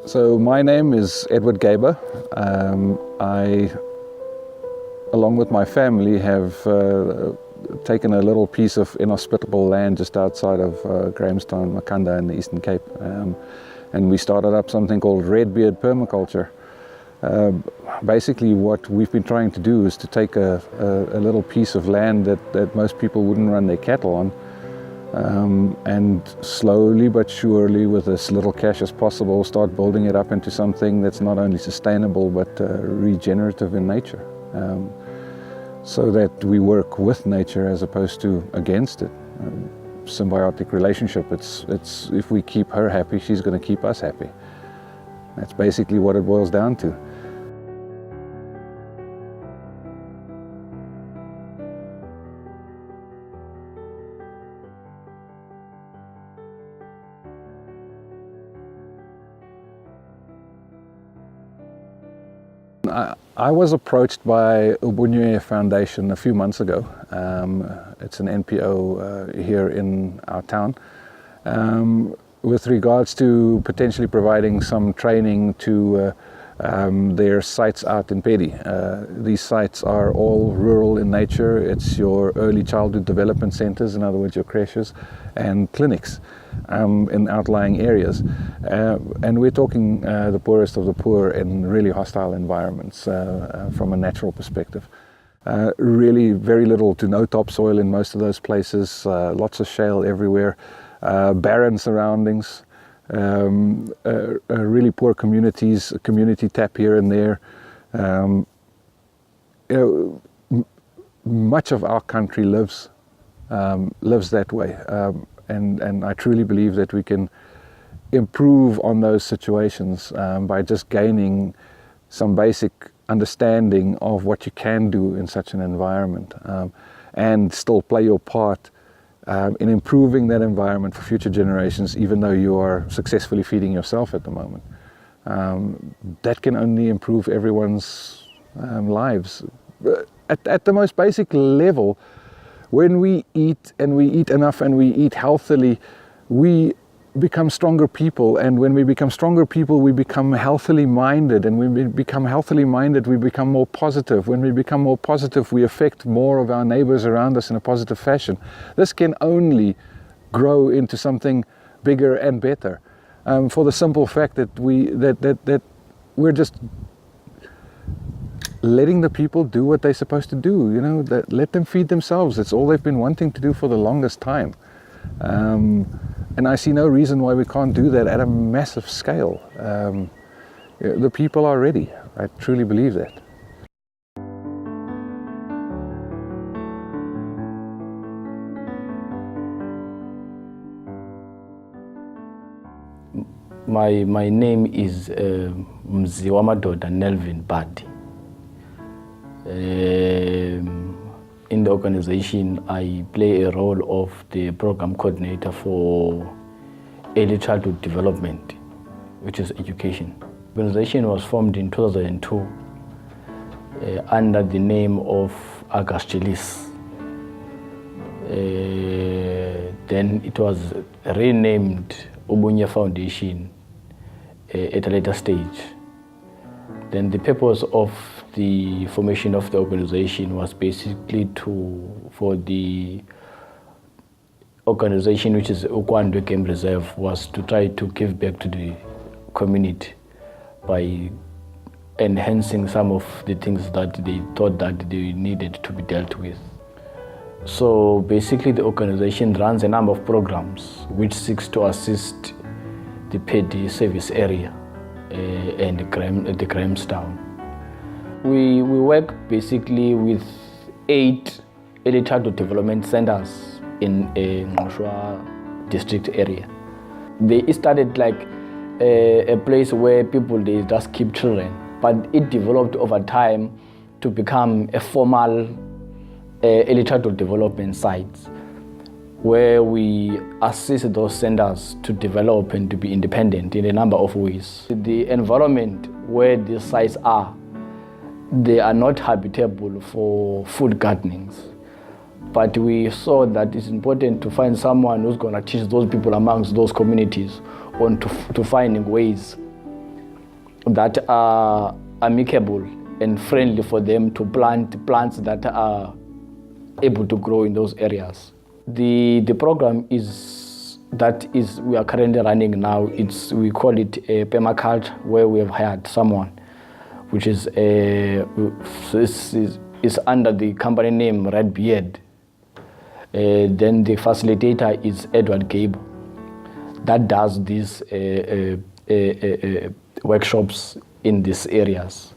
So my name is Edward Gaber. I, along with my family, have taken a little piece of inhospitable land just outside of Grahamstown, Makhanda in the Eastern Cape. And we started up something called Redbeard Permaculture. Basically what we've been trying to do is to take a little piece of land that most people wouldn't run their cattle on, and slowly but surely, with as little cash as possible, start building it up into something that's not only sustainable but regenerative in nature, so that we work with nature as opposed to against it. Symbiotic relationship. It's if we keep her happy, she's going to keep us happy. That's basically what it boils down to. I was approached by Ubunye Foundation a few months ago. It's an NPO here in our town, with regards to potentially providing some training to their sites out in Pedi. These sites are all rural in nature. It's your early childhood development centers, in other words your creches, and clinics in outlying areas. And we're talking the poorest of the poor in really hostile environments from a natural perspective. Really very little to no topsoil in most of those places, lots of shale everywhere, barren surroundings, really poor communities, a community tap here and there. Much of our country lives that way, and I truly believe that we can improve on those situations by just gaining some basic understanding of what you can do in such an environment, and still play your part in improving that environment for future generations, even though you are successfully feeding yourself at the moment. That can only improve everyone's lives. At the most basic level, when we eat, and we eat enough, and we eat healthily, we become stronger people. And when we become stronger people, we become healthily minded. And when we become healthily minded, we become more positive. When we become more positive, we affect more of our neighbors around us in a positive fashion. This can only grow into something bigger and better, for the simple fact that we're just letting the people do what they're supposed to do. You know, let them feed themselves. It's all they've been wanting to do for the longest time. And I see no reason why we can't do that at a massive scale. The people are ready. I truly believe that. My name is Mziwamadoda Nelvin Badi. In the organization, I play a role of the program coordinator for early childhood development, which is education. The organization was formed in 2002 under the name of Agastilis. Then it was renamed Ubunye Foundation at a later stage. Then the purpose of the formation of the organization was basically for the organization, which is Ukwandwe Game Reserve, was to try to give back to the community by enhancing some of the things that they thought that they needed to be dealt with. So basically the organization runs a number of programs which seeks to assist the Pedi service area and the Grahamstown. We work basically with 8 early childhood development centers in a Ngoshwa district area. They started like a place where people, they just keep children, but it developed over time to become a formal early childhood development sites where we assist those centers to develop and to be independent in a number of ways. The environment where these sites are, they are not habitable for food gardenings. But we saw that it's important to find someone who's going to teach those people amongst those communities on to finding ways that are amicable and friendly for them to plant plants that are able to grow in those areas. The program we are currently running now, we call it a permaculture, where we have hired someone, which is under the company name Redbeard. Then the facilitator is Edward Gable, that does these workshops in these areas.